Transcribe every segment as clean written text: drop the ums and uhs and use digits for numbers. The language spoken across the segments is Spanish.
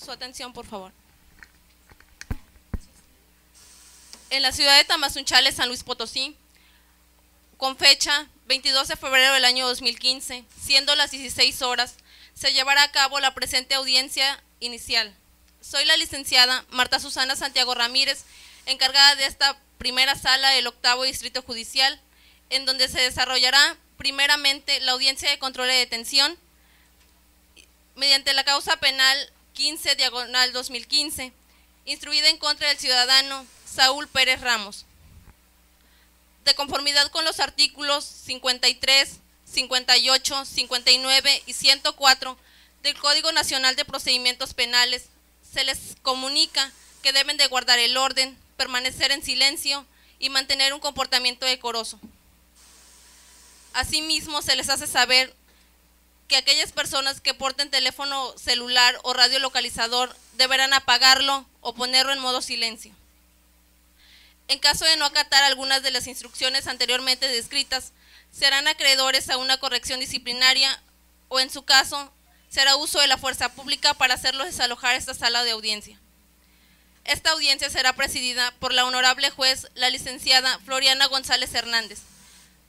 Su atención, por favor. En la ciudad de Tamazunchale, San Luis Potosí, con fecha 22 de febrero del año 2015, siendo las 16 horas, se llevará a cabo la presente audiencia inicial. Soy la licenciada Marta Susana Santiago Ramírez, encargada de esta primera sala del 8º Distrito Judicial, en donde se desarrollará primeramente la audiencia de control de detención mediante la causa penal 15/2015, instruida en contra del ciudadano Saúl Pérez Ramos, de conformidad con los artículos 53, 58, 59 y 104 del Código Nacional de Procedimientos Penales. Se les comunica que deben de guardar el orden, permanecer en silencio y mantener un comportamiento decoroso. Asimismo, se les hace saber que aquellas personas que porten teléfono celular o radiolocalizador deberán apagarlo o ponerlo en modo silencio. En caso de no acatar algunas de las instrucciones anteriormente descritas, serán acreedores a una corrección disciplinaria o, en su caso, se hará uso de la fuerza pública para hacerlos desalojar esta sala de audiencia. Esta audiencia será presidida por la honorable juez, la licenciada Floriana González Hernández.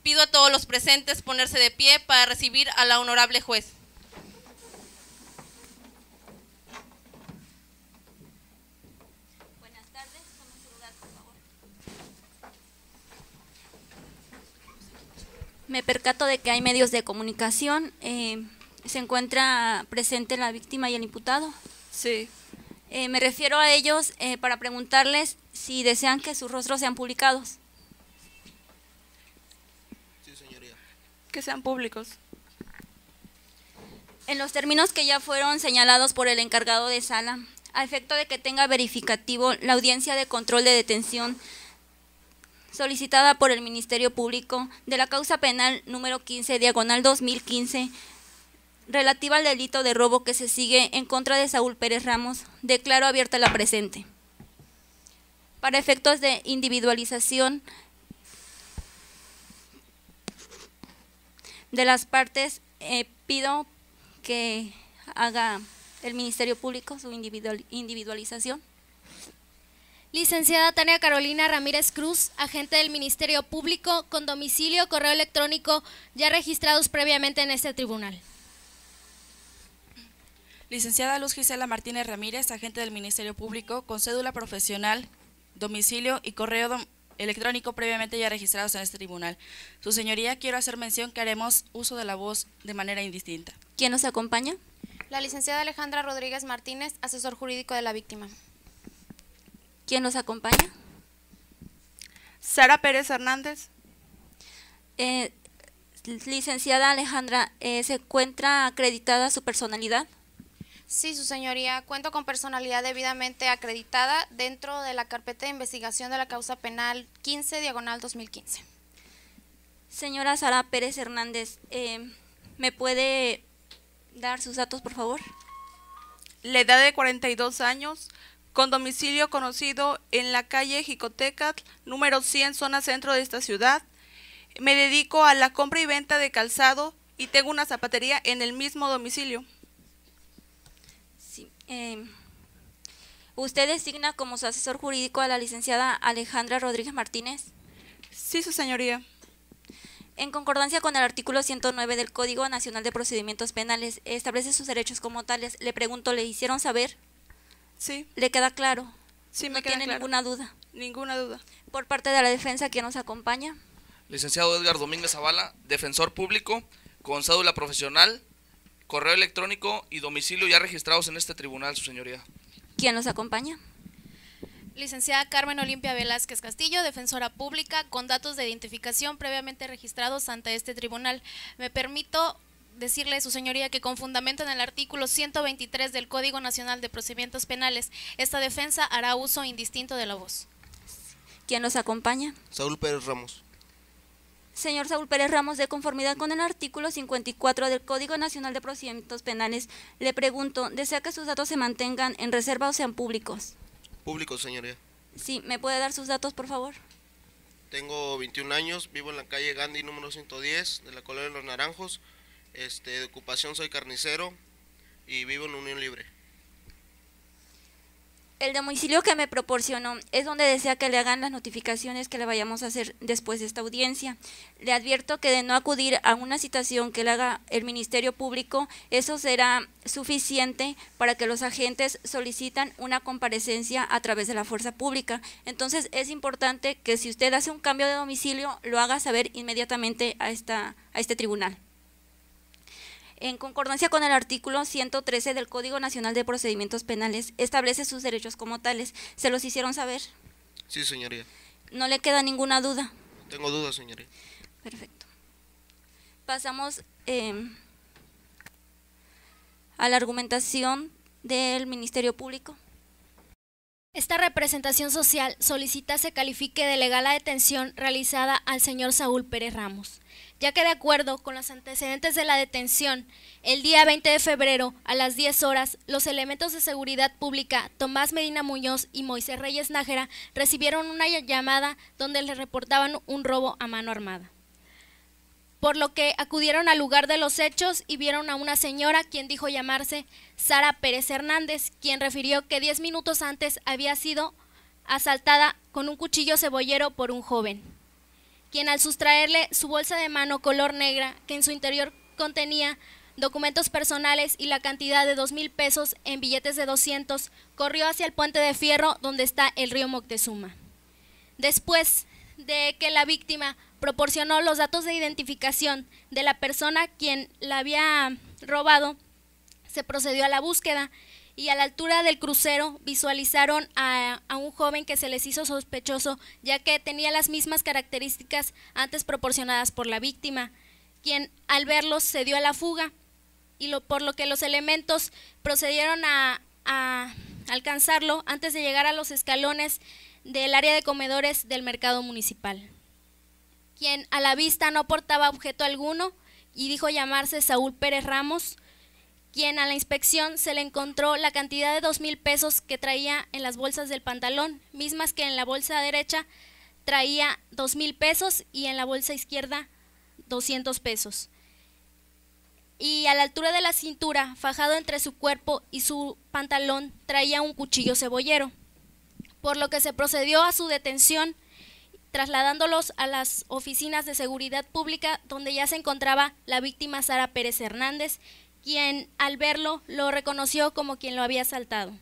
Pido a todos los presentes ponerse de pie para recibir a la honorable juez. Buenas tardes, con su lugar, por favor. Me percato de que hay medios de comunicación. ¿Se encuentra presente la víctima y el imputado? Sí. Me refiero a ellos para preguntarles si desean que sus rostros sean publicados. Sí, señoría. Que sean públicos. En los términos que ya fueron señalados por el encargado de sala, a efecto de que tenga verificativo la audiencia de control de detención solicitada por el Ministerio Público de la causa penal número 15/2015, relativa al delito de robo que se sigue en contra de Saúl Pérez Ramos, declaro abierta la presente. Para efectos de individualización de las partes, pido que haga el Ministerio Público su individualización. Licenciada Tania Carolina Ramírez Cruz, agente del Ministerio Público, con domicilio, correo electrónico ya registrados previamente en este tribunal. Licenciada Luz Gisela Martínez Ramírez, agente del Ministerio Público, con cédula profesional, domicilio y correo electrónico previamente ya registrados en este tribunal. Su señoría, quiero hacer mención que haremos uso de la voz de manera indistinta. ¿Quién nos acompaña? La licenciada Alejandra Rodríguez Martínez, asesor jurídico de la víctima. ¿Quién nos acompaña? Sara Pérez Hernández. Licenciada Alejandra, ¿se encuentra acreditada su personalidad? Sí, su señoría, cuento con personalidad debidamente acreditada dentro de la carpeta de investigación de la causa penal 15/2015. Señora Sara Pérez Hernández, ¿me puede dar sus datos, por favor? La edad de 42 años, con domicilio conocido en la calle Jicotecatl, número 100, zona centro de esta ciudad. Me dedico a la compra y venta de calzado y tengo una zapatería en el mismo domicilio. Sí. ¿Usted designa como su asesor jurídico a la licenciada Alejandra Rodríguez Martínez? Sí, su señoría. En concordancia con el artículo 109 del Código Nacional de Procedimientos Penales, establece sus derechos como tales. Le pregunto, ¿le hicieron saber? Sí. ¿Le queda claro? Sí, me ¿No queda tiene claro. ninguna duda? Ninguna duda. Por parte de la defensa, ¿quién nos acompaña? Licenciado Edgar Domínguez Zavala, defensor público, con cédula profesional, correo electrónico y domicilio ya registrados en este tribunal, su señoría. ¿Quién nos acompaña? Licenciada Carmen Olimpia Velázquez Castillo, defensora pública, con datos de identificación previamente registrados ante este tribunal. Me permito decirle, su señoría, que con fundamento en el artículo 123 del Código Nacional de Procedimientos Penales, esta defensa hará uso indistinto de la voz. ¿Quién nos acompaña? Saúl Pérez Ramos. Señor Saúl Pérez Ramos, de conformidad con el artículo 54 del Código Nacional de Procedimientos Penales, le pregunto, ¿desea que sus datos se mantengan en reserva o sean públicos? Público, señoría. Sí, ¿me puede dar sus datos, por favor? Tengo 21 años, vivo en la calle Gandhi número 110 de la colonia Los Naranjos. De ocupación soy carnicero y vivo en Unión Libre. El domicilio que me proporcionó es donde desea que le hagan las notificaciones que le vayamos a hacer después de esta audiencia. Le advierto que de no acudir a una citación que le haga el Ministerio Público, eso será suficiente para que los agentes solicitan una comparecencia a través de la fuerza pública. Entonces es importante que si usted hace un cambio de domicilio, lo haga saber inmediatamente a este tribunal. En concordancia con el artículo 113 del Código Nacional de Procedimientos Penales, establece sus derechos como tales. ¿Se los hicieron saber? Sí, señoría. ¿No le queda ninguna duda? Tengo dudas, señoría. Perfecto. Pasamos a la argumentación del Ministerio Público. Esta representación social solicita se califique de legal la detención realizada al señor Saúl Pérez Ramos, ya que de acuerdo con los antecedentes de la detención, el día 20 de febrero a las 10 horas, los elementos de seguridad pública Tomás Medina Muñoz y Moisés Reyes Nájera recibieron una llamada donde les reportaban un robo a mano armada, por lo que acudieron al lugar de los hechos y vieron a una señora quien dijo llamarse Sara Pérez Hernández, quien refirió que 10 minutos antes había sido asaltada con un cuchillo cebollero por un joven, quien al sustraerle su bolsa de mano color negra, que en su interior contenía documentos personales y la cantidad de 2,000 pesos en billetes de 200, corrió hacia el puente de fierro donde está el río Moctezuma. Después de que la víctima proporcionó los datos de identificación de la persona quien la había robado, se procedió a la búsqueda y a la altura del crucero visualizaron a un joven que se les hizo sospechoso, ya que tenía las mismas características antes proporcionadas por la víctima, quien al verlos se dio a la fuga, y por lo que los elementos procedieron a alcanzarlo antes de llegar a los escalones del área de comedores del mercado municipal, quien a la vista no portaba objeto alguno y dijo llamarse Saúl Pérez Ramos, quien a la inspección se le encontró la cantidad de 2,000 pesos que traía en las bolsas del pantalón, mismas que en la bolsa derecha traía 2,000 pesos y en la bolsa izquierda 200 pesos. Y a la altura de la cintura, fajado entre su cuerpo y su pantalón, traía un cuchillo cebollero, por lo que se procedió a su detención, trasladándolos a las oficinas de seguridad pública, donde ya se encontraba la víctima Sara Pérez Hernández, quien al verlo lo reconoció como quien lo había asaltado.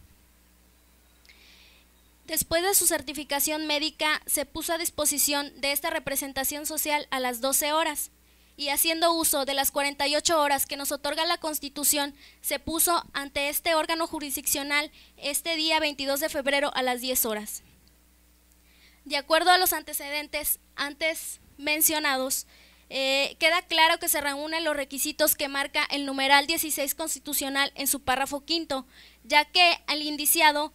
Después de su certificación médica, se puso a disposición de esta representación social a las 12 horas, y haciendo uso de las 48 horas que nos otorga la Constitución, se puso ante este órgano jurisdiccional este día 22 de febrero a las 10 horas. De acuerdo a los antecedentes antes mencionados, queda claro que se reúnen los requisitos que marca el numeral 16 constitucional en su párrafo quinto, ya que el indiciado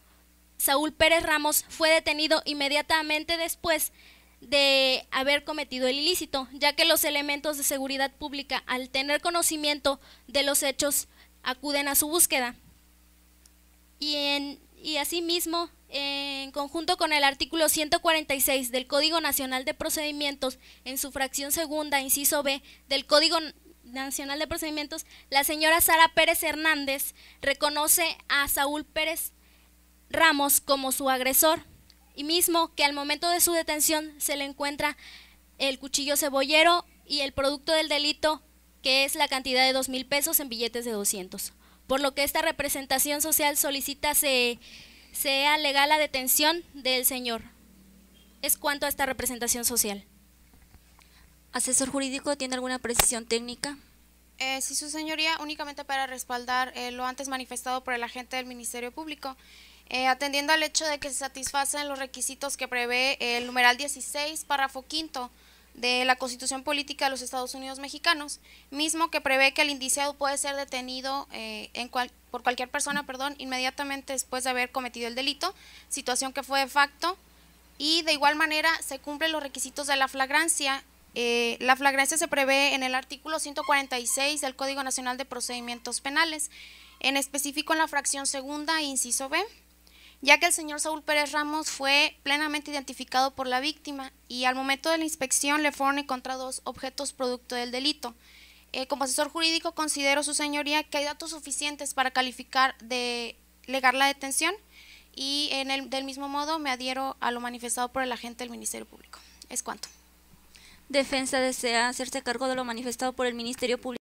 Saúl Pérez Ramos fue detenido inmediatamente después de haber cometido el ilícito, ya que los elementos de seguridad pública, al tener conocimiento de los hechos, acuden a su búsqueda. Y asimismo, en conjunto con el artículo 146 del Código Nacional de Procedimientos, en su fracción segunda, inciso B, del Código Nacional de Procedimientos, la señora Sara Pérez Hernández reconoce a Saúl Pérez Ramos como su agresor, y mismo que al momento de su detención se le encuentra el cuchillo cebollero y el producto del delito, que es la cantidad de 2,000 pesos en billetes de 200, por lo que esta representación social solicita sea legal la detención del señor. Es cuanto a esta representación social. ¿Asesor jurídico tiene alguna precisión técnica? Sí, su señoría, únicamente para respaldar lo antes manifestado por el agente del Ministerio Público. Atendiendo al hecho de que se satisfacen los requisitos que prevé el numeral 16, párrafo quinto de la Constitución Política de los Estados Unidos Mexicanos, mismo que prevé que el indiciado puede ser detenido por cualquier persona, inmediatamente después de haber cometido el delito, situación que fue de facto, y de igual manera se cumplen los requisitos de la flagrancia. La flagrancia se prevé en el artículo 146 del Código Nacional de Procedimientos Penales, en específico en la fracción segunda, inciso B, ya que el señor Saúl Pérez Ramos fue plenamente identificado por la víctima y al momento de la inspección le fueron encontrados objetos producto del delito. Como asesor jurídico considero, su señoría, que hay datos suficientes para calificar de legal la detención y del mismo modo me adhiero a lo manifestado por el agente del Ministerio Público. Es cuanto. Defensa desea hacerse cargo de lo manifestado por el Ministerio Público.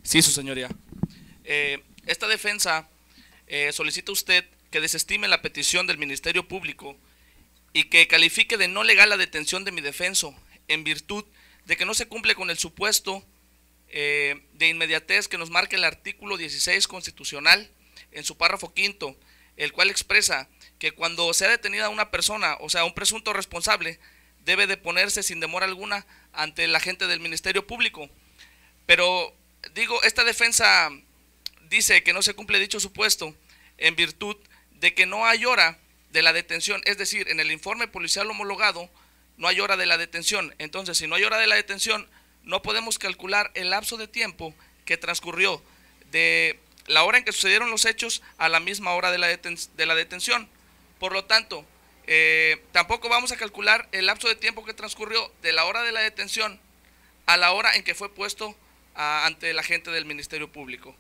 Sí, su señoría. Esta defensa solicita usted que desestime la petición del Ministerio Público y que califique de no legal la detención de mi defenso, en virtud de que no se cumple con el supuesto de inmediatez que nos marca el artículo 16 constitucional en su párrafo quinto, el cual expresa que cuando sea detenida una persona, o sea, un presunto responsable, debe de ponerse sin demora alguna ante el agente del Ministerio Público. Pero, digo, esta defensa dice que no se cumple dicho supuesto en virtud de que no hay hora de la detención, es decir, en el informe policial homologado no hay hora de la detención. Entonces, si no hay hora de la detención, no podemos calcular el lapso de tiempo que transcurrió de la hora en que sucedieron los hechos a la misma hora de la detención. Por lo tanto, tampoco vamos a calcular el lapso de tiempo que transcurrió de la hora de la detención a la hora en que fue puesto ante el agente del Ministerio Público.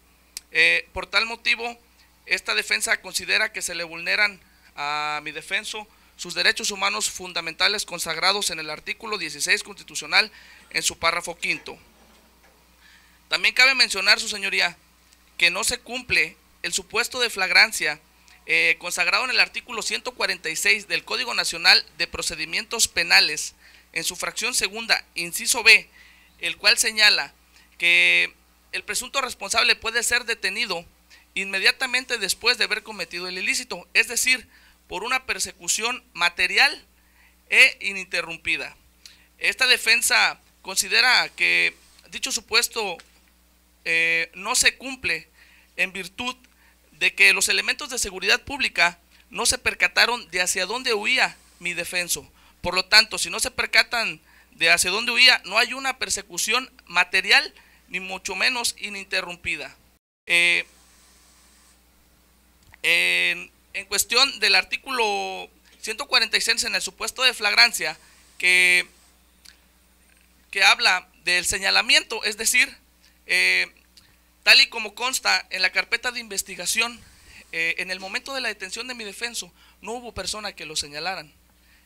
Por tal motivo, esta defensa considera que se le vulneran a mi defenso sus derechos humanos fundamentales consagrados en el artículo 16 constitucional en su párrafo quinto. También cabe mencionar, su señoría, que no se cumple el supuesto de flagrancia consagrado en el artículo 146 del Código Nacional de Procedimientos Penales en su fracción segunda, inciso B, el cual señala que el presunto responsable puede ser detenido inmediatamente después de haber cometido el ilícito, es decir, por una persecución material e ininterrumpida. Esta defensa considera que dicho supuesto no se cumple en virtud de que los elementos de seguridad pública no se percataron de hacia dónde huía mi defenso. Por lo tanto, si no se percatan de hacia dónde huía, no hay una persecución material ni mucho menos ininterrumpida. En cuestión del artículo 146 en el supuesto de flagrancia que habla del señalamiento, es decir, tal y como consta en la carpeta de investigación, en el momento de la detención de mi defenso no hubo persona que lo señalaran.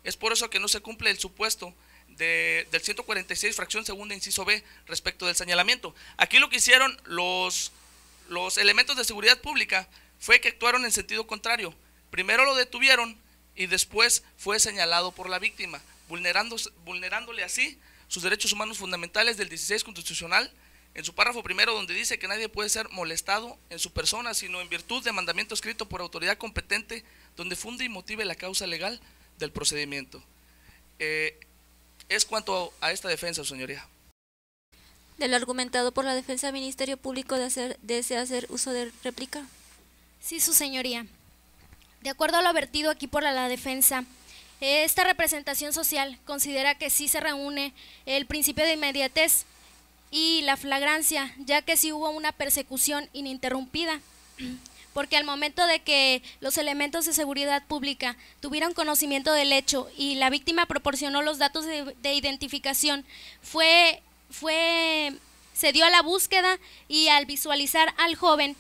Es por eso que no se cumple el supuesto del 146 fracción segunda inciso B respecto del señalamiento. Aquí lo que hicieron los elementos de seguridad pública fue que actuaron en sentido contrario. Primero lo detuvieron y después fue señalado por la víctima, vulnerándole así sus derechos humanos fundamentales del 16 constitucional en su párrafo primero, donde dice que nadie puede ser molestado en su persona sino en virtud de mandamiento escrito por autoridad competente donde funde y motive la causa legal del procedimiento. Es cuanto a esta defensa, señoría. Del argumentado por la defensa, Ministerio Público desea hacer uso de réplica. Sí, su señoría. De acuerdo a lo advertido aquí por la defensa, esta representación social considera que sí se reúne el principio de inmediatez y la flagrancia, ya que sí hubo una persecución ininterrumpida, porque al momento de que los elementos de seguridad pública tuvieron conocimiento del hecho y la víctima proporcionó los datos de identificación, se dio a la búsqueda y al visualizar al joven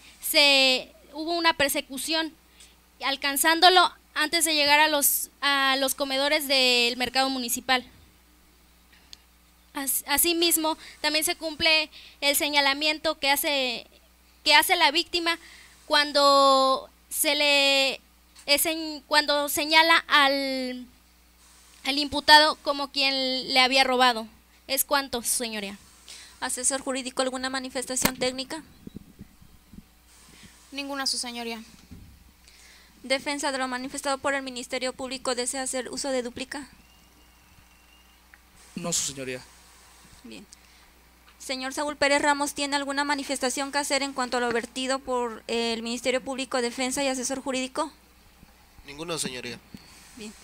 hubo una persecución, alcanzándolo antes de llegar a los comedores del mercado municipal. Asimismo, también se cumple el señalamiento que hace la víctima cuando cuando señala al imputado como quien le había robado. Es cuanto, señoría. Asesor jurídico, ¿alguna manifestación técnica? Ninguna, su señoría. Defensa de lo manifestado por el Ministerio Público, ¿desea hacer uso de dúplica? No, su señoría. Bien. Señor Saúl Pérez Ramos, ¿tiene alguna manifestación que hacer en cuanto a lo vertido por el Ministerio Público, Defensa y Asesor Jurídico? Ninguno, señoría. Bien.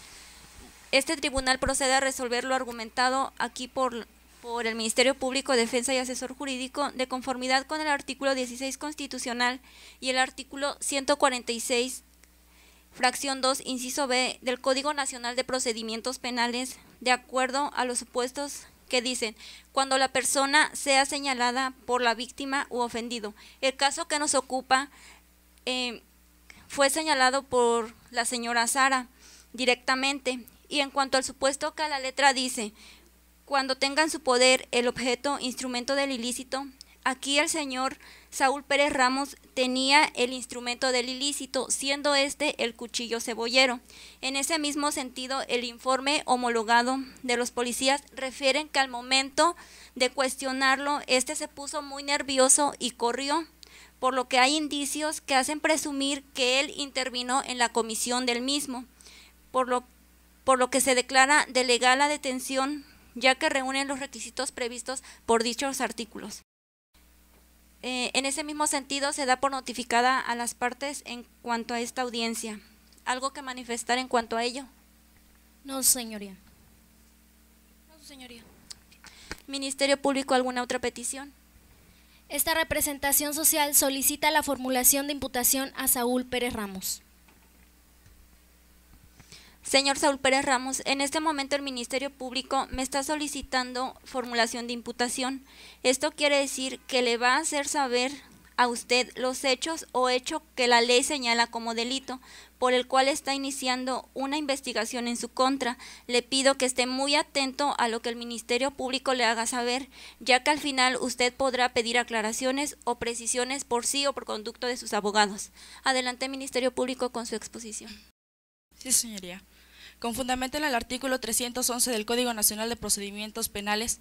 Este tribunal procede a resolver lo argumentado aquí por el Ministerio Público, Defensa y Asesor Jurídico de conformidad con el artículo 16 constitucional y el artículo 146 fracción 2, inciso B del Código Nacional de Procedimientos Penales, de acuerdo a los supuestos que dicen, cuando la persona sea señalada por la víctima u ofendido. El caso que nos ocupa fue señalado por la señora Sara directamente. Y en cuanto al supuesto que a la letra dice, cuando tenga en su poder el objeto, instrumento del ilícito, aquí el señor Saúl Pérez Ramos tenía el instrumento del ilícito, siendo este el cuchillo cebollero. En ese mismo sentido, el informe homologado de los policías refieren que al momento de cuestionarlo, este se puso muy nervioso y corrió, por lo que hay indicios que hacen presumir que él intervino en la comisión del mismo, por lo que se declara de legal la detención, ya que reúnen los requisitos previstos por dichos artículos. En ese mismo sentido, se da por notificada a las partes en cuanto a esta audiencia. ¿Algo que manifestar en cuanto a ello? No, señoría. No, señoría. Ministerio Público, ¿alguna otra petición? Esta representación social solicita la formulación de imputación a Saúl Pérez Ramos. Señor Saúl Pérez Ramos, en este momento el Ministerio Público me está solicitando formulación de imputación. Esto quiere decir que le va a hacer saber a usted los hechos o hecho que la ley señala como delito, por el cual está iniciando una investigación en su contra. Le pido que esté muy atento a lo que el Ministerio Público le haga saber, ya que al final usted podrá pedir aclaraciones o precisiones por sí o por conducto de sus abogados. Adelante, Ministerio Público, con su exposición. Sí, señoría. Con fundamento en el artículo 311 del Código Nacional de Procedimientos Penales,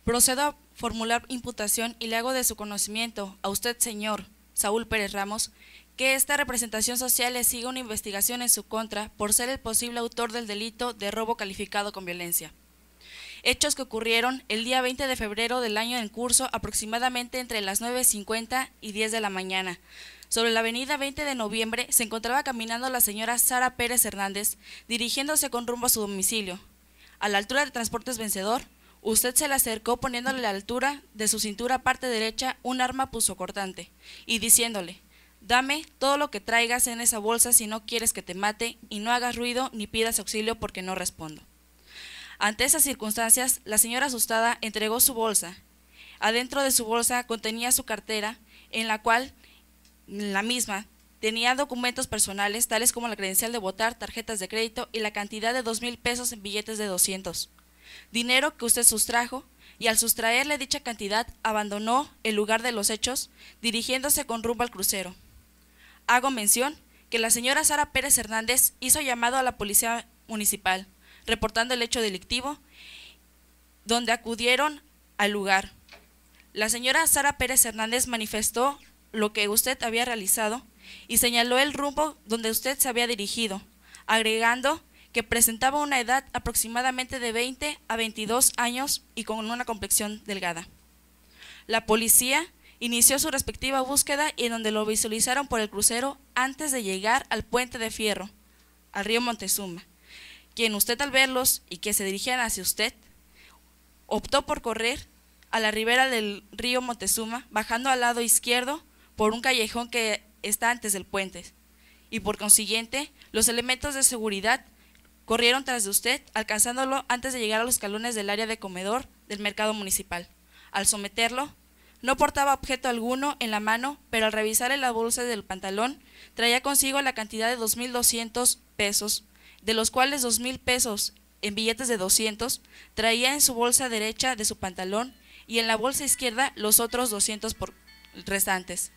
procedo a formular imputación y le hago de su conocimiento a usted, señor Saúl Pérez Ramos, que esta representación social le siga una investigación en su contra por ser el posible autor del delito de robo calificado con violencia. Hechos que ocurrieron el día 20 de febrero del año en curso, aproximadamente entre las 9:50 y 10 de la mañana. Sobre la avenida 20 de noviembre se encontraba caminando la señora Sara Pérez Hernández, dirigiéndose con rumbo a su domicilio. A la altura de Transportes Vencedor, usted se le acercó poniéndole a la altura de su cintura parte derecha un arma punzocortante y diciéndole: dame todo lo que traigas en esa bolsa si no quieres que te mate, y no hagas ruido ni pidas auxilio porque no respondo. Ante esas circunstancias, la señora asustada entregó su bolsa. Adentro de su bolsa contenía su cartera, en la cual la misma tenía documentos personales tales como la credencial de votar, tarjetas de crédito y la cantidad de 2,000 pesos en billetes de 200. Dinero que usted sustrajo, y al sustraerle dicha cantidad abandonó el lugar de los hechos, dirigiéndose con rumbo al crucero. Hago mención que la señora Sara Pérez Hernández hizo llamado a la policía municipal, reportando el hecho delictivo, donde acudieron al lugar. La señora Sara Pérez Hernández manifestó lo que usted había realizado y señaló el rumbo donde usted se había dirigido, agregando que presentaba una edad aproximadamente de 20 a 22 años y con una complexión delgada. La policía inició su respectiva búsqueda y en donde lo visualizaron por el crucero antes de llegar al puente de fierro, al río Montezuma, quien usted al verlos y que se dirigían hacia usted, optó por correr a la ribera del río Montezuma, bajando al lado izquierdo por un callejón que está antes del puente, y por consiguiente los elementos de seguridad corrieron tras de usted, alcanzándolo antes de llegar a los escalones del área de comedor del mercado municipal. Al someterlo, no portaba objeto alguno en la mano, pero al revisar en la bolsa del pantalón, traía consigo la cantidad de 2,200 pesos, de los cuales 2,000 pesos en billetes de 200 traía en su bolsa derecha de su pantalón y en la bolsa izquierda los otros 200 restantes.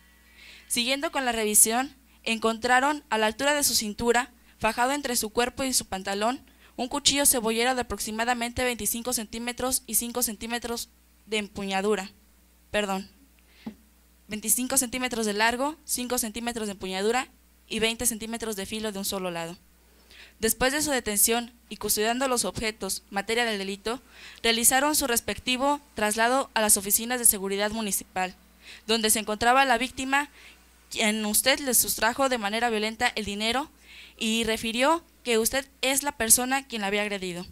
Siguiendo con la revisión, encontraron a la altura de su cintura, fajado entre su cuerpo y su pantalón, un cuchillo cebollero de aproximadamente 25 centímetros y 5 centímetros de empuñadura. 25 centímetros de largo, 5 centímetros de empuñadura y 20 centímetros de filo de un solo lado. Después de su detención y custodiando los objetos, materia del delito, realizaron su respectivo traslado a las oficinas de seguridad municipal, donde se encontraba la víctima, quien usted le sustrajo de manera violenta el dinero y refirió que usted es la persona quien la había agredido.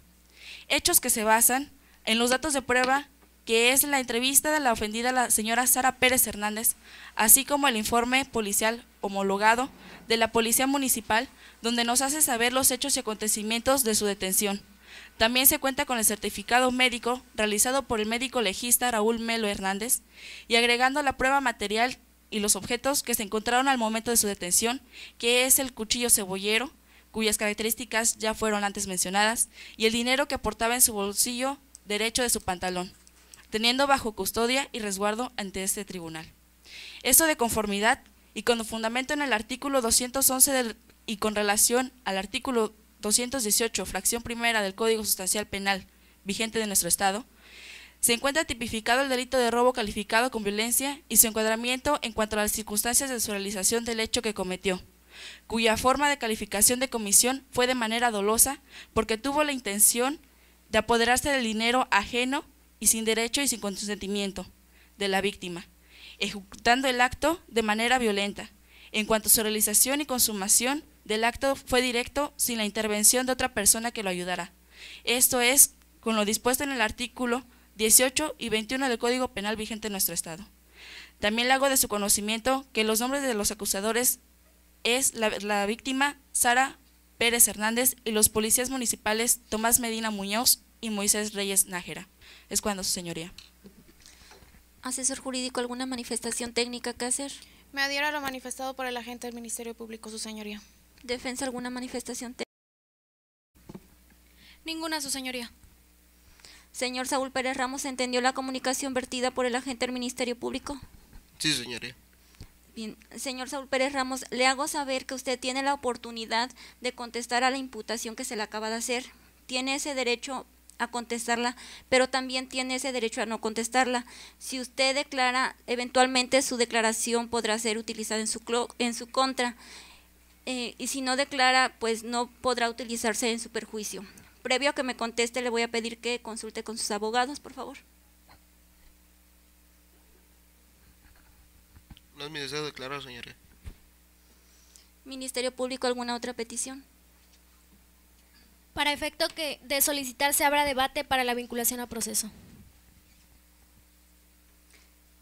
Hechos que se basan en los datos de prueba, que es la entrevista de la ofendida, la señora Sara Pérez Hernández, así como el informe policial homologado de la Policía Municipal, donde nos hace saber los hechos y acontecimientos de su detención. También se cuenta con el certificado médico realizado por el médico legista Raúl Melo Hernández, y agregando la prueba material y los objetos que se encontraron al momento de su detención, que es el cuchillo cebollero, cuyas características ya fueron antes mencionadas, y el dinero que portaba en su bolsillo derecho de su pantalón, teniendo bajo custodia y resguardo ante este tribunal. Esto de conformidad y con fundamento en el artículo 211 y con relación al artículo 218, fracción primera del Código Sustancial Penal vigente de nuestro Estado, se encuentra tipificado el delito de robo calificado con violencia y su encuadramiento en cuanto a las circunstancias de su realización del hecho que cometió, cuya forma de calificación de comisión fue de manera dolosa porque tuvo la intención de apoderarse del dinero ajeno y sin derecho y sin consentimiento de la víctima, ejecutando el acto de manera violenta. En cuanto a su realización y consumación del acto fue directo sin la intervención de otra persona que lo ayudara. Esto es, con lo dispuesto en el artículo 18 y 21 del Código Penal vigente en nuestro Estado. También le hago de su conocimiento que los nombres de los acusadores es la víctima Sara Pérez Hernández y los policías municipales Tomás Medina Muñoz y Moisés Reyes Nájera. Es cuando, su señoría. Asesor jurídico, ¿alguna manifestación técnica que hacer? Me adhiero a lo manifestado por el agente del Ministerio Público, su señoría. Defensa, ¿alguna manifestación técnica? Ninguna, su señoría. Señor Saúl Pérez Ramos, ¿entendió la comunicación vertida por el agente del Ministerio Público? Sí, señoría. Bien, señor Saúl Pérez Ramos, le hago saber que usted tiene la oportunidad de contestar a la imputación que se le acaba de hacer. Tiene ese derecho a contestarla, pero también tiene ese derecho a no contestarla. Si usted declara, eventualmente su declaración podrá ser utilizada en su contra, y si no declara, pues no podrá utilizarse en su perjuicio. Previo a que me conteste, le voy a pedir que consulte con sus abogados, por favor. No es mi deseo declarar, señoría. Ministerio Público, ¿alguna otra petición? Para efecto que de solicitar se abra debate para la vinculación a proceso.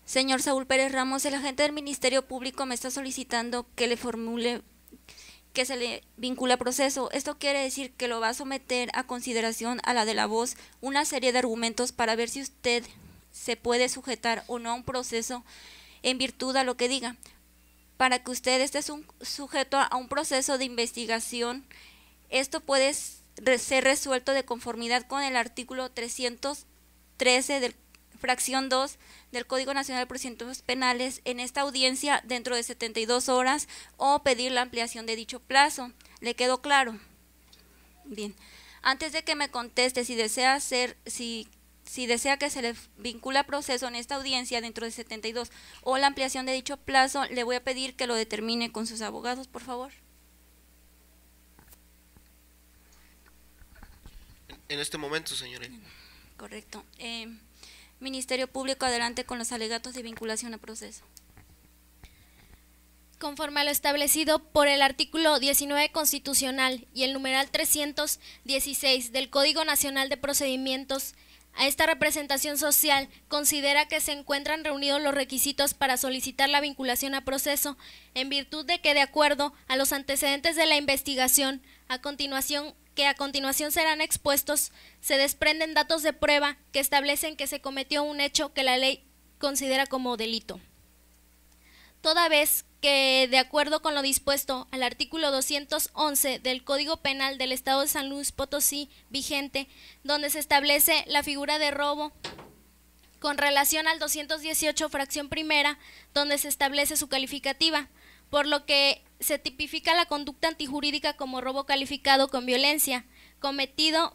Señor Saúl Pérez Ramos, el agente del Ministerio Público me está solicitando que le formule que se le vincula a proceso. Esto quiere decir que lo va a someter a consideración a la de la voz una serie de argumentos para ver si usted se puede sujetar o no a un proceso en virtud a lo que diga. Para que usted esté sujeto a un proceso de investigación, esto puede ser resuelto de conformidad con el artículo 313 del fracción 2 del Código Nacional de Procedimientos Penales en esta audiencia dentro de 72 horas o pedir la ampliación de dicho plazo. ¿Le quedó claro? Bien. Antes de que me conteste si desea que se le vincula proceso en esta audiencia dentro de 72 o la ampliación de dicho plazo, le voy a pedir que lo determine con sus abogados, por favor. En este momento, señoría. Correcto. Ministerio Público, adelante con los alegatos de vinculación a proceso. Conforme a lo establecido por el artículo 19 constitucional y el numeral 316 del Código Nacional de Procedimientos, a esta representación social considera que se encuentran reunidos los requisitos para solicitar la vinculación a proceso, en virtud de que, de acuerdo a los antecedentes de la investigación, a continuación serán expuestos, se desprenden datos de prueba que establecen que se cometió un hecho que la ley considera como delito. Toda vez que, de acuerdo con lo dispuesto al artículo 211 del Código Penal del Estado de San Luis Potosí vigente, donde se establece la figura de robo, con relación al 218 fracción primera, donde se establece su calificativa, por lo que se tipifica la conducta antijurídica como robo calificado con violencia, cometido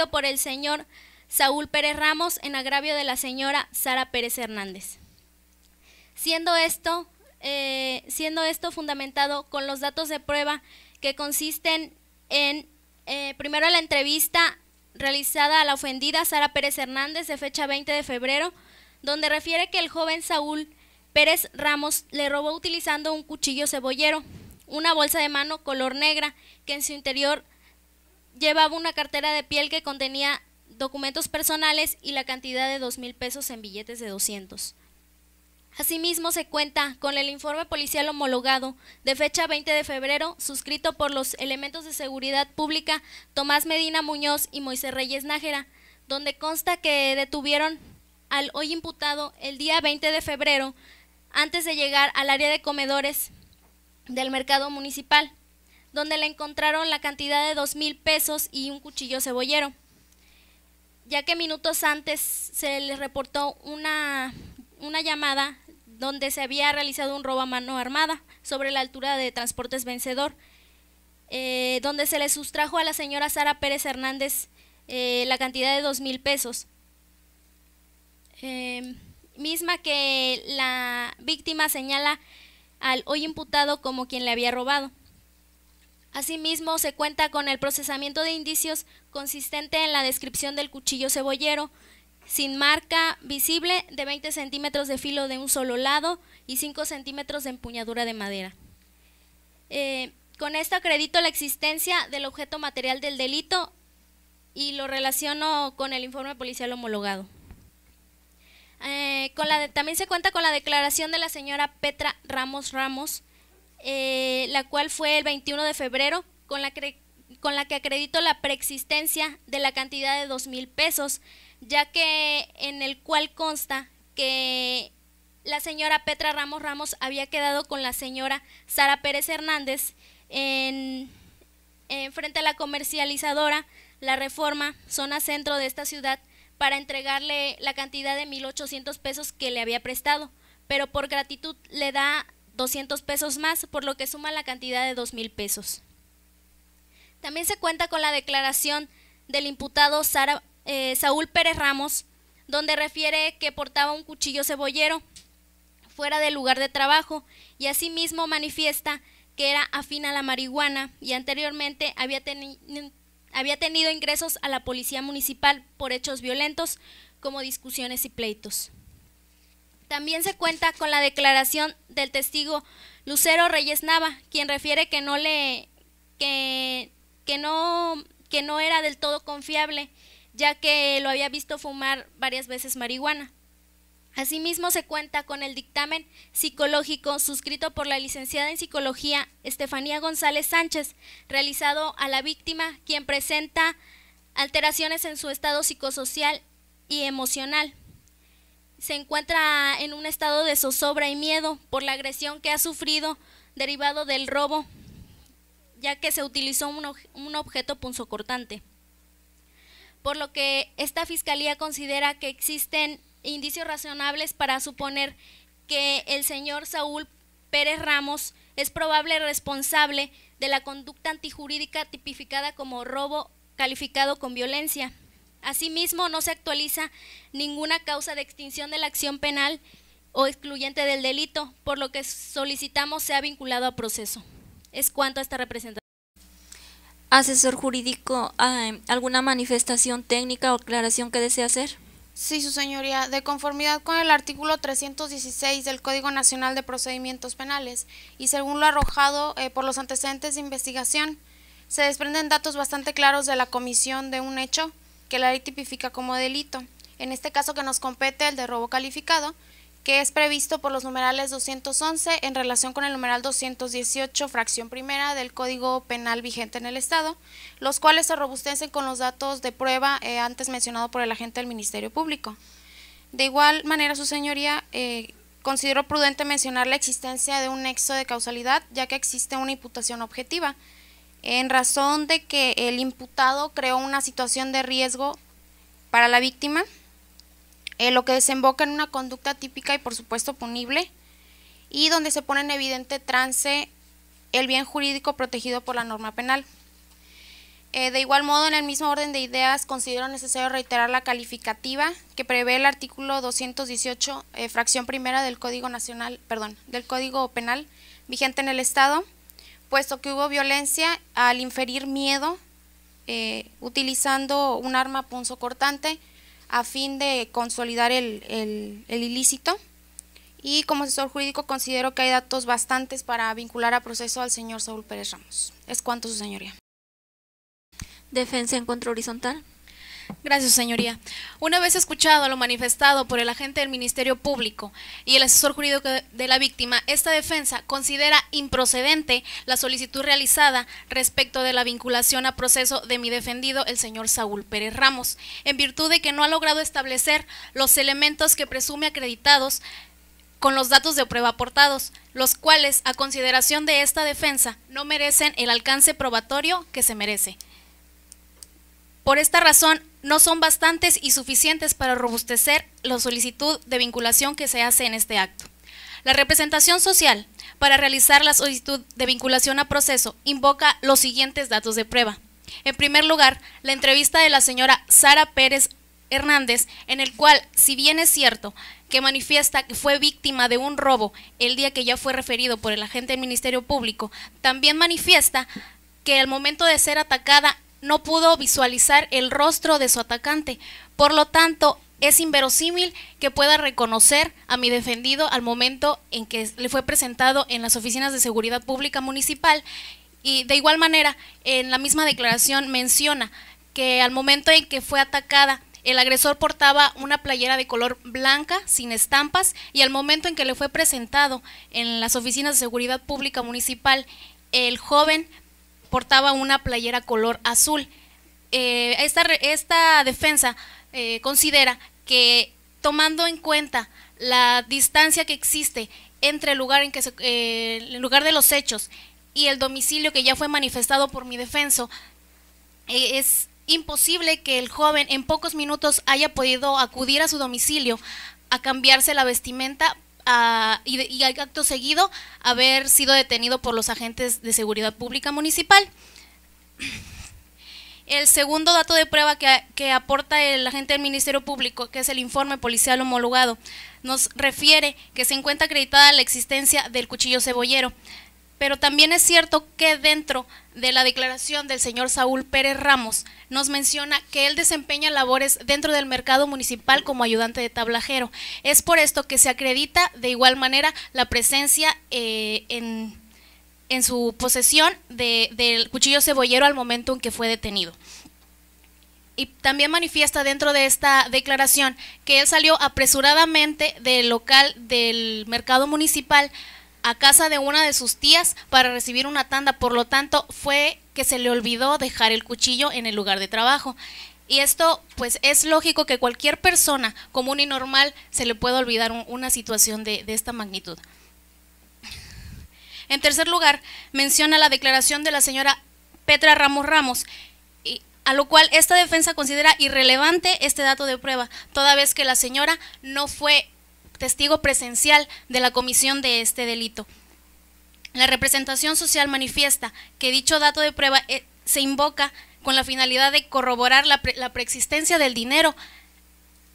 por el señor Saúl Pérez Ramos en agravio de la señora Sara Pérez Hernández. Siendo esto fundamentado con los datos de prueba que consisten en, primero, la entrevista realizada a la ofendida Sara Pérez Hernández de fecha 20 de febrero, donde refiere que el joven Saúl Pérez Ramos le robó utilizando un cuchillo cebollero, una bolsa de mano color negra que en su interior llevaba una cartera de piel que contenía documentos personales y la cantidad de 2,000 pesos en billetes de 200. Asimismo, se cuenta con el informe policial homologado de fecha 20 de febrero, suscrito por los elementos de seguridad pública Tomás Medina Muñoz y Moisés Reyes Nájera, donde consta que detuvieron al hoy imputado el día 20 de febrero, antes de llegar al área de comedores del mercado municipal, donde le encontraron la cantidad de 2,000 pesos y un cuchillo cebollero, ya que minutos antes se le reportó una llamada donde se había realizado un robo a mano armada sobre la altura de Transportes Vencedor, donde se le sustrajo a la señora Sara Pérez Hernández la cantidad de 2,000 pesos, misma que la víctima señala al hoy imputado como quien le había robado. Asimismo, se cuenta con el procesamiento de indicios consistente en la descripción del cuchillo cebollero, sin marca visible, de 20 centímetros de filo de un solo lado y 5 centímetros de empuñadura de madera. Con esto acredito la existencia del objeto material del delito y lo relaciono con el informe policial homologado. También se cuenta con la declaración de la señora Petra Ramos, la cual fue el 21 de febrero, con la que acredito la preexistencia de la cantidad de 2,000 pesos, ya que en el cual consta que la señora Petra Ramos había quedado con la señora Sara Pérez Hernández en frente a la comercializadora La Reforma, zona centro de esta ciudad, para entregarle la cantidad de 1,800 pesos que le había prestado, pero por gratitud le da 200 pesos más, por lo que suma la cantidad de 2,000 pesos. También se cuenta con la declaración del imputado Saúl Pérez Ramos, donde refiere que portaba un cuchillo cebollero fuera del lugar de trabajo y asimismo manifiesta que era afín a la marihuana y anteriormente había tenido ingresos a la policía municipal por hechos violentos como discusiones y pleitos. También se cuenta con la declaración del testigo Lucero Reyes Nava, quien refiere que no era del todo confiable, ya que lo había visto fumar varias veces marihuana. Asimismo, se cuenta con el dictamen psicológico suscrito por la licenciada en psicología Estefanía González Sánchez, realizado a la víctima, quien presenta alteraciones en su estado psicosocial y emocional. Se encuentra en un estado de zozobra y miedo por la agresión que ha sufrido derivado del robo, ya que se utilizó un objeto punzocortante. Por lo que esta fiscalía considera que existen indicios razonables para suponer que el señor Saúl Pérez Ramos es probable responsable de la conducta antijurídica tipificada como robo calificado con violencia. Asimismo, no se actualiza ninguna causa de extinción de la acción penal o excluyente del delito, por lo que solicitamos sea vinculado a proceso. Es cuanto a esta representación. Asesor jurídico, ¿alguna manifestación técnica o aclaración que desea hacer? Sí, su señoría, de conformidad con el artículo 316 del Código Nacional de Procedimientos Penales y según lo arrojado por los antecedentes de investigación, se desprenden datos bastante claros de la comisión de un hecho que la ley tipifica como delito, en este caso que nos compete el de robo calificado, que es previsto por los numerales 211 en relación con el numeral 218, fracción primera del Código Penal vigente en el Estado, los cuales se robustecen con los datos de prueba antes mencionado por el agente del Ministerio Público. De igual manera, su señoría, considero prudente mencionar la existencia de un nexo de causalidad, ya que existe una imputación objetiva, en razón de que el imputado creó una situación de riesgo para la víctima, lo que desemboca en una conducta típica y por supuesto punible, y donde se pone en evidente trance el bien jurídico protegido por la norma penal. De igual modo, en el mismo orden de ideas, considero necesario reiterar la calificativa que prevé el artículo 218, fracción primera del Código Penal vigente en el Estado, puesto que hubo violencia al inferir miedo utilizando un arma punzocortante a fin de consolidar el ilícito, y como asesor jurídico considero que hay datos bastantes para vincular a proceso al señor Saúl Pérez Ramos. Es cuanto, su señoría. Defensa en contra horizontal. Gracias, señoría. Una vez escuchado lo manifestado por el agente del Ministerio Público y el asesor jurídico de la víctima, esta defensa considera improcedente la solicitud realizada respecto de la vinculación a proceso de mi defendido, el señor Saúl Pérez Ramos, en virtud de que no ha logrado establecer los elementos que presume acreditados con los datos de prueba aportados, los cuales, a consideración de esta defensa, no merecen el alcance probatorio que se merece. Por esta razón, no son bastantes y suficientes para robustecer la solicitud de vinculación que se hace en este acto. La representación social, para realizar la solicitud de vinculación a proceso, invoca los siguientes datos de prueba. En primer lugar, la entrevista de la señora Sara Pérez Hernández, en el cual, si bien es cierto que manifiesta que fue víctima de un robo el día que ya fue referido por el agente del Ministerio Público, también manifiesta que al momento de ser atacada no pudo visualizar el rostro de su atacante. Por lo tanto, es inverosímil que pueda reconocer a mi defendido al momento en que le fue presentado en las oficinas de seguridad pública municipal. Y de igual manera, en la misma declaración menciona que al momento en que fue atacada, el agresor portaba una playera de color blanca, sin estampas, y al momento en que le fue presentado en las oficinas de seguridad pública municipal, el joven portaba una playera color azul. Esta defensa considera que, tomando en cuenta la distancia que existe entre el lugar el lugar de los hechos y el domicilio que ya fue manifestado por mi defenso, es imposible que el joven en pocos minutos haya podido acudir a su domicilio a cambiarse la vestimenta y acto seguido haber sido detenido por los agentes de seguridad pública municipal. El segundo dato de prueba que aporta el agente del Ministerio Público, que es el informe policial homologado, nos refiere que se encuentra acreditada la existencia del cuchillo cebollero. Pero también es cierto que dentro de la declaración del señor Saúl Pérez Ramos nos menciona que él desempeña labores dentro del mercado municipal como ayudante de tablajero. Es por esto que se acredita de igual manera la presencia en su posesión del cuchillo cebollero al momento en que fue detenido. Y también manifiesta dentro de esta declaración que él salió apresuradamente del local del mercado municipal a casa de una de sus tías para recibir una tanda, por lo tanto fue que se le olvidó dejar el cuchillo en el lugar de trabajo. Y esto, pues, es lógico que cualquier persona común y normal se le pueda olvidar una situación de esta magnitud. En tercer lugar, menciona la declaración de la señora Petra Ramos, a lo cual esta defensa considera irrelevante este dato de prueba, toda vez que la señora no fue testigo presencial de la comisión de este delito. La representación social manifiesta que dicho dato de prueba se invoca con la finalidad de corroborar la preexistencia del dinero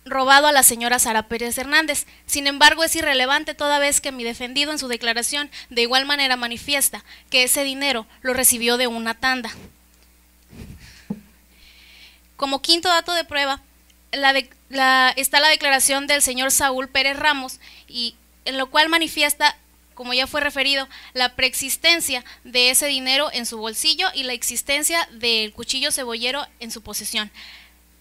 robado a la señora Sara Pérez Hernández. Sin embargo, es irrelevante toda vez que mi defendido en su declaración de igual manera manifiesta que ese dinero lo recibió de una tanda. Como quinto dato de prueba, está la declaración del señor Saúl Pérez Ramos, y en lo cual manifiesta, como ya fue referido, la preexistencia de ese dinero en su bolsillo y la existencia del cuchillo cebollero en su posesión.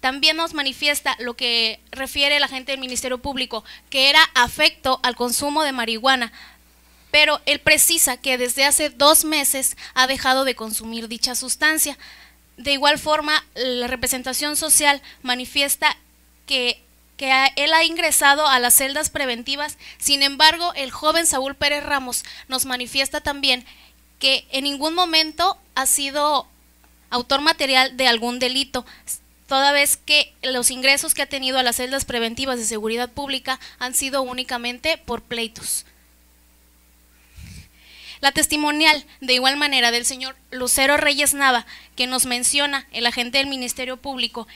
También nos manifiesta lo que refiere el agente del Ministerio Público, que era afecto al consumo de marihuana, pero él precisa que desde hace 2 meses ha dejado de consumir dicha sustancia. De igual forma, la representación social manifiesta que él ha ingresado a las celdas preventivas. Sin embargo, el joven Saúl Pérez Ramos nos manifiesta también que en ningún momento ha sido autor material de algún delito, toda vez que los ingresos que ha tenido a las celdas preventivas de seguridad pública han sido únicamente por pleitos. La testimonial, de igual manera, del señor Lucero Reyes Nava, que nos menciona el agente del Ministerio Público.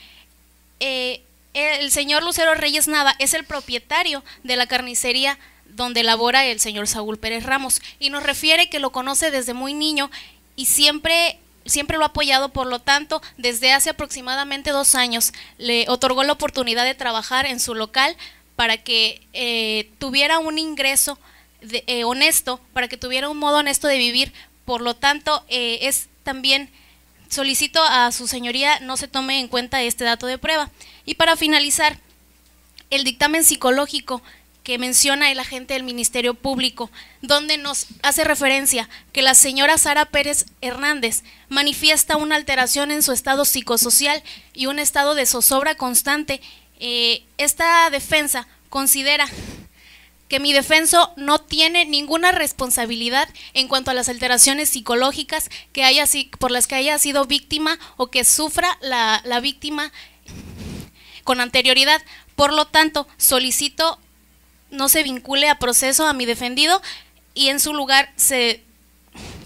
El señor Lucero Reyes Nava es el propietario de la carnicería donde labora el señor Saúl Pérez Ramos, y nos refiere que lo conoce desde muy niño y siempre lo ha apoyado. Por lo tanto, desde hace aproximadamente 2 años le otorgó la oportunidad de trabajar en su local para que tuviera un ingreso honesto, para que tuviera un modo honesto de vivir. Por lo tanto, es también solicito a su señoría no se tome en cuenta este dato de prueba. Y para finalizar, el dictamen psicológico que menciona el agente del Ministerio Público, donde nos hace referencia que la señora Sara Pérez Hernández manifiesta una alteración en su estado psicosocial y un estado de zozobra constante. Esta defensa considera que mi defenso no tiene ninguna responsabilidad en cuanto a las alteraciones psicológicas por las que haya sido víctima o que sufra la víctima con anterioridad. Por lo tanto, solicito no se vincule a proceso a mi defendido y en su lugar se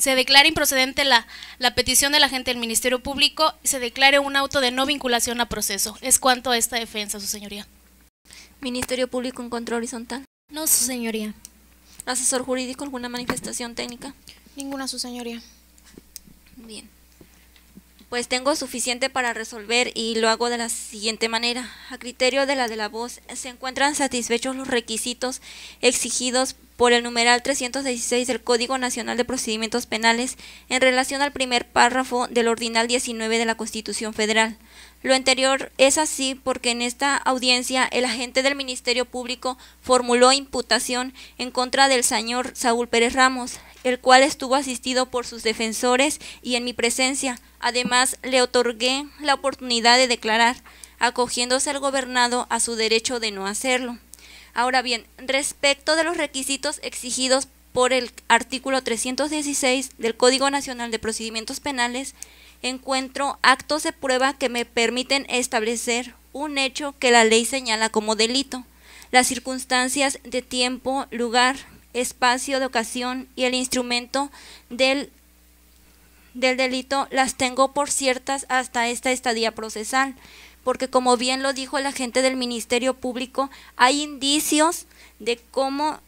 declare improcedente la petición del agente del Ministerio Público y se declare un auto de no vinculación a proceso. Es cuanto a esta defensa, su señoría. Ministerio Público en contra horizontal. No, su señoría. Asesor jurídico, ¿alguna manifestación técnica? Ninguna, su señoría. Bien. Pues tengo suficiente para resolver y lo hago de la siguiente manera. A criterio de la voz, se encuentran satisfechos los requisitos exigidos por el numeral 316 del Código Nacional de Procedimientos Penales en relación al primer párrafo del ordinal 19 de la Constitución Federal. Lo anterior es así porque en esta audiencia el agente del Ministerio Público formuló imputación en contra del señor Saúl Pérez Ramos, el cual estuvo asistido por sus defensores y en mi presencia. Además, le otorgué la oportunidad de declarar, acogiéndose al gobernado a su derecho de no hacerlo. Ahora bien, respecto de los requisitos exigidos por el artículo 316 del Código Nacional de Procedimientos Penales, encuentro actos de prueba que me permiten establecer un hecho que la ley señala como delito. Las circunstancias de tiempo, lugar, espacio de ocasión y el instrumento del delito las tengo por ciertas hasta esta estadía procesal, porque como bien lo dijo el agente del Ministerio Público, hay indicios de cómo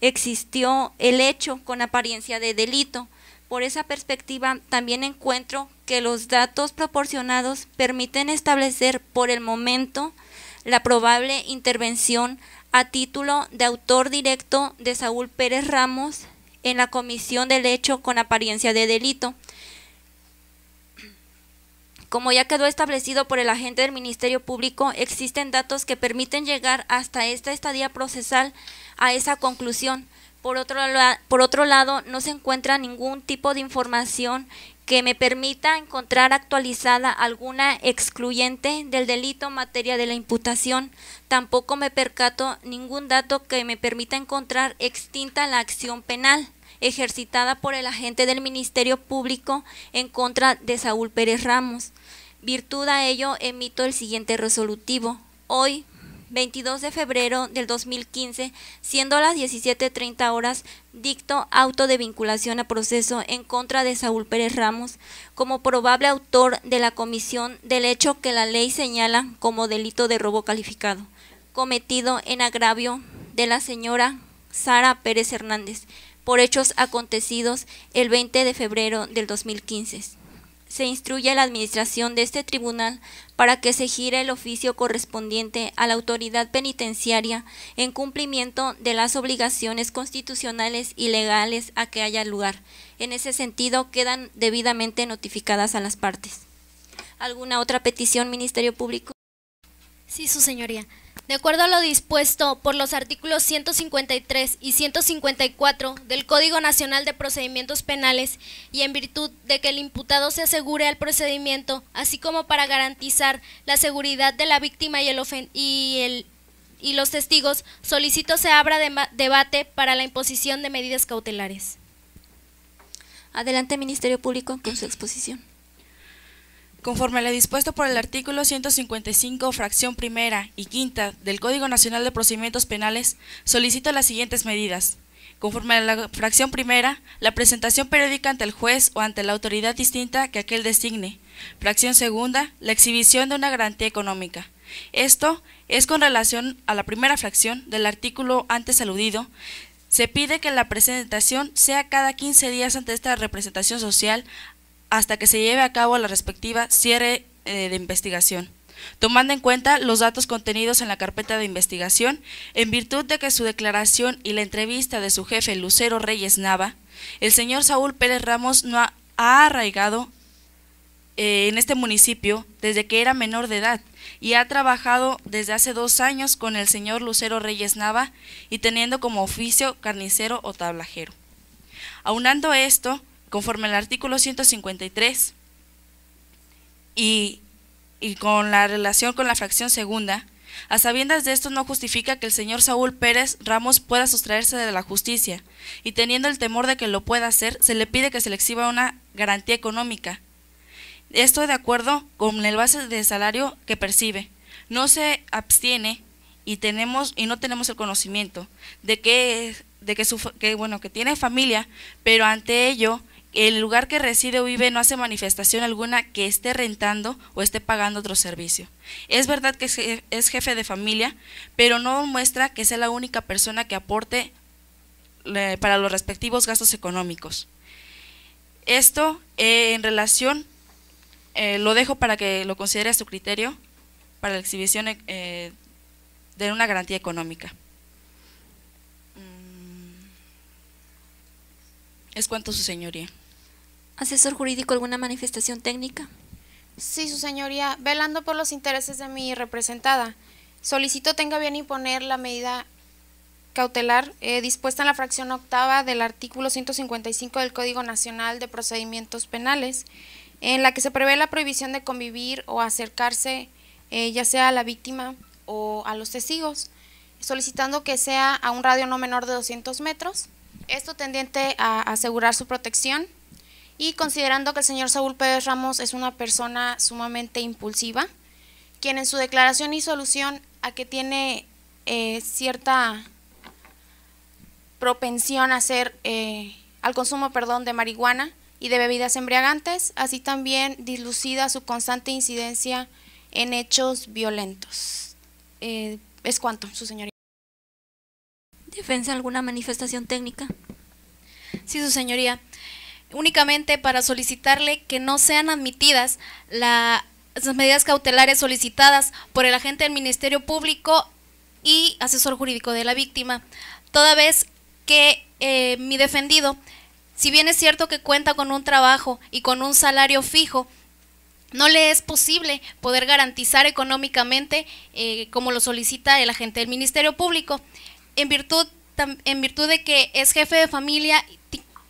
existió el hecho con apariencia de delito. Por esa perspectiva, también encuentro que los datos proporcionados permiten establecer por el momento la probable intervención a título de autor directo de Saúl Pérez Ramos en la comisión del hecho con apariencia de delito. Como ya quedó establecido por el agente del Ministerio Público, existen datos que permiten llegar hasta esta estadía procesal a esa conclusión. Por otro lado, no se encuentra ningún tipo de información que me permita encontrar actualizada alguna excluyente del delito en materia de la imputación. Tampoco me percato ningún dato que me permita encontrar extinta la acción penal ejercitada por el agente del Ministerio Público en contra de Saúl Pérez Ramos. Virtud a ello, emito el siguiente resolutivo. Hoy, 22 de febrero del 2015, siendo las 17:30 horas, dicto auto de vinculación a proceso en contra de Saúl Pérez Ramos como probable autor de la comisión del hecho que la ley señala como delito de robo calificado, cometido en agravio de la señora Sara Pérez Hernández, por hechos acontecidos el 20 de febrero del 2015. Se instruye a la administración de este tribunal para que se gire el oficio correspondiente a la autoridad penitenciaria en cumplimiento de las obligaciones constitucionales y legales a que haya lugar. En ese sentido, quedan debidamente notificadas a las partes. ¿Alguna otra petición, Ministerio Público? Sí, su señoría. De acuerdo a lo dispuesto por los artículos 153 y 154 del Código Nacional de Procedimientos Penales y en virtud de que el imputado se asegure al procedimiento, así como para garantizar la seguridad de la víctima y los testigos, solicito se abra debate para la imposición de medidas cautelares. Adelante, Ministerio Público, con su exposición. Conforme a lo dispuesto por el artículo 155, fracción primera y quinta del Código Nacional de Procedimientos Penales, solicito las siguientes medidas. Conforme a la fracción primera, la presentación periódica ante el juez o ante la autoridad distinta que aquel designe. Fracción segunda, la exhibición de una garantía económica. Esto es con relación a la primera fracción del artículo antes aludido. Se pide que la presentación sea cada 15 días ante esta representación social hasta que se lleve a cabo la respectiva cierre de investigación, tomando en cuenta los datos contenidos en la carpeta de investigación, en virtud de que su declaración y la entrevista de su jefe Lucero Reyes Nava, el señor Saúl Pérez Ramos no ha arraigado en este municipio desde que era menor de edad y ha trabajado desde hace 2 años con el señor Lucero Reyes Nava y teniendo como oficio carnicero o tablajero. Aunando esto, conforme al artículo 153 y con la relación con la fracción segunda, a sabiendas de esto no justifica que el señor Saúl Pérez Ramos pueda sustraerse de la justicia y teniendo el temor de que lo pueda hacer, se le pide que se le exhiba una garantía económica. Esto de acuerdo con el base de salario que percibe. No se abstiene y no tenemos el conocimiento de que tiene familia, pero ante ello el lugar que reside o vive no hace manifestación alguna que esté rentando o esté pagando otro servicio. Es verdad que es jefe de familia, pero no muestra que sea la única persona que aporte para los respectivos gastos económicos. Esto en relación, lo dejo para que lo considere a su criterio para la exhibición de una garantía económica. Es cuanto, su señoría. Asesor jurídico, ¿alguna manifestación técnica? Sí, su señoría, velando por los intereses de mi representada, solicito tenga bien imponer la medida cautelar dispuesta en la fracción octava del artículo 155 del Código Nacional de Procedimientos Penales, en la que se prevé la prohibición de convivir o acercarse ya sea a la víctima o a los testigos, solicitando que sea a un radio no menor de 200 metros, esto tendiente a asegurar su protección. Y considerando que el señor Saúl Pérez Ramos es una persona sumamente impulsiva, quien en su declaración hizo alusión a que tiene cierta propensión a hacer al consumo de marihuana y de bebidas embriagantes, así también dislucida su constante incidencia en hechos violentos. Es cuanto, su señoría. ¿Defensa alguna manifestación técnica? Sí, su señoría. Únicamente para solicitarle que no sean admitidas las medidas cautelares solicitadas por el agente del Ministerio Público y asesor jurídico de la víctima, toda vez que mi defendido, si bien es cierto que cuenta con un trabajo y con un salario fijo, no le es posible poder garantizar económicamente como lo solicita el agente del Ministerio Público, en virtud de que es jefe de familia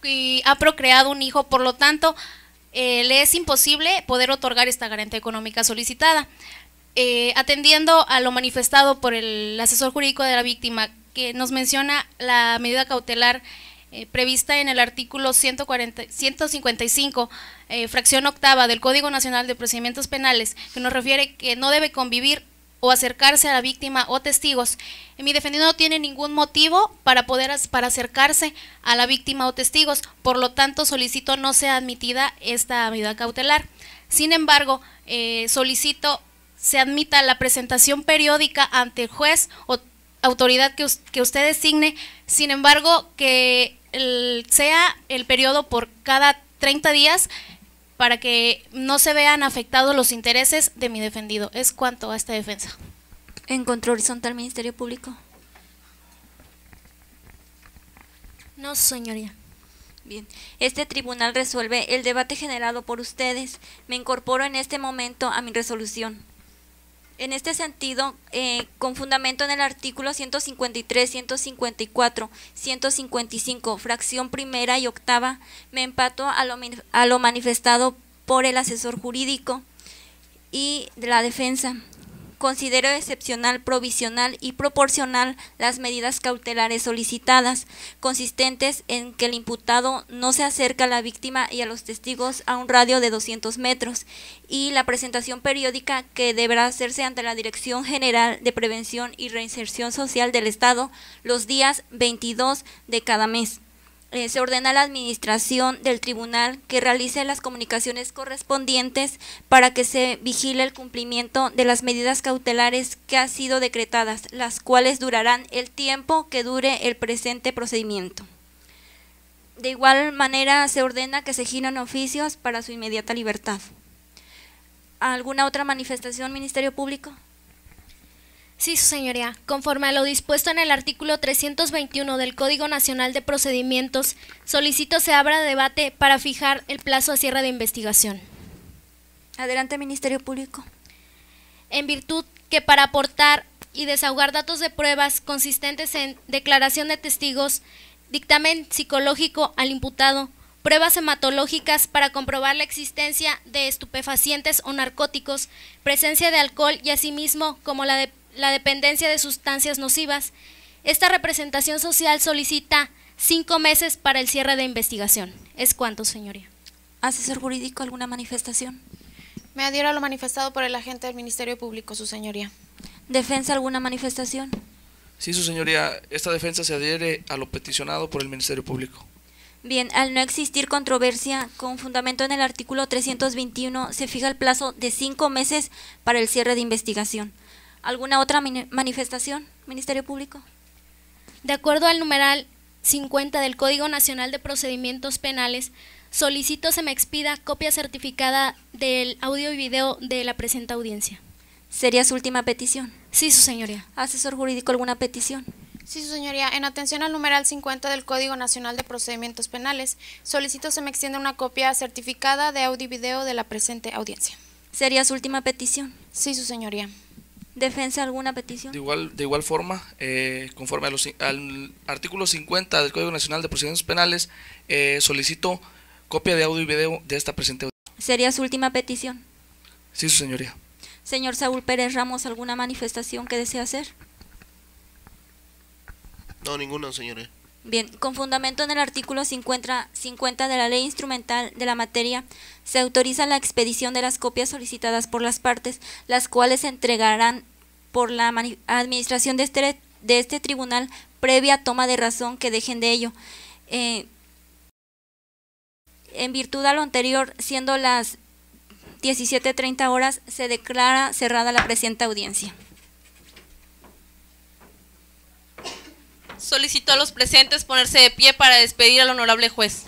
y ha procreado un hijo, por lo tanto le es imposible poder otorgar esta garantía económica solicitada. Atendiendo a lo manifestado por el asesor jurídico de la víctima, que nos menciona la medida cautelar prevista en el artículo 155, fracción octava del Código Nacional de Procedimientos Penales, que nos refiere que no debe convivir o acercarse a la víctima o testigos. Mi defendido no tiene ningún motivo para acercarse a la víctima o testigos, por lo tanto solicito no sea admitida esta medida cautelar. Sin embargo, solicito se admita la presentación periódica ante el juez o autoridad que usted designe, sin embargo que sea el periodo por cada 30 días para que no se vean afectados los intereses de mi defendido. Es cuanto a esta defensa. En contra horizontal, Ministerio Público. No, señoría. Bien, este tribunal resuelve el debate generado por ustedes. Me incorporo en este momento a mi resolución. En este sentido, con fundamento en el artículo 153, 154, 155, fracción primera y octava, me empato a lo manifestado por el asesor jurídico y de la defensa. Considero excepcional, provisional y proporcional las medidas cautelares solicitadas, consistentes en que el imputado no se acerca a la víctima y a los testigos a un radio de 200 metros, y la presentación periódica que deberá hacerse ante la Dirección General de Prevención y Reinserción Social del Estado los días 22 de cada mes. Se ordena a la administración del tribunal que realice las comunicaciones correspondientes para que se vigile el cumplimiento de las medidas cautelares que han sido decretadas, las cuales durarán el tiempo que dure el presente procedimiento. De igual manera, se ordena que se giren oficios para su inmediata libertad. ¿Alguna otra manifestación, Ministerio Público? Sí, su señoría. Conforme a lo dispuesto en el artículo 321 del Código Nacional de Procedimientos, solicito se abra debate para fijar el plazo a cierre de investigación. Adelante, Ministerio Público. En virtud que para aportar y desahogar datos de pruebas consistentes en declaración de testigos, dictamen psicológico al imputado, pruebas hematológicas para comprobar la existencia de estupefacientes o narcóticos, presencia de alcohol y asimismo como la dependencia de sustancias nocivas. Esta representación social solicita 5 meses para el cierre de investigación. ¿Es cuánto, señoría? Asesor jurídico, ¿alguna manifestación? Me adhiero a lo manifestado por el agente del Ministerio Público, su señoría. Defensa, ¿alguna manifestación? Sí, su señoría, esta defensa se adhiere a lo peticionado por el Ministerio Público. Bien, al no existir controversia, con fundamento en el artículo 321, se fija el plazo de 5 meses para el cierre de investigación. ¿Alguna otra manifestación, Ministerio Público? De acuerdo al numeral 50 del Código Nacional de Procedimientos Penales, solicito se me expida copia certificada del audio y video de la presente audiencia. ¿Sería su última petición? Sí, su señoría. Asesor jurídico, ¿alguna petición? Sí, su señoría. En atención al numeral 50 del Código Nacional de Procedimientos Penales, solicito se me extienda una copia certificada de audio y video de la presente audiencia. ¿Sería su última petición? Sí, su señoría. ¿Defensa, alguna petición? De igual forma, conforme al artículo 50 del Código Nacional de Procedimientos Penales, solicito copia de audio y video de esta presente audiencia. ¿Sería su última petición? Sí, su señoría. Señor Saúl Pérez Ramos, ¿alguna manifestación que desea hacer? No, ninguna, señoría. Bien, con fundamento en el artículo 50 de la Ley Instrumental de la materia, se autoriza la expedición de las copias solicitadas por las partes, las cuales se entregarán por la administración de este tribunal previa toma de razón que dejen de ello. En virtud a lo anterior, siendo las 17:30 horas, se declara cerrada la presente audiencia. Solicito a los presentes ponerse de pie para despedir al honorable juez.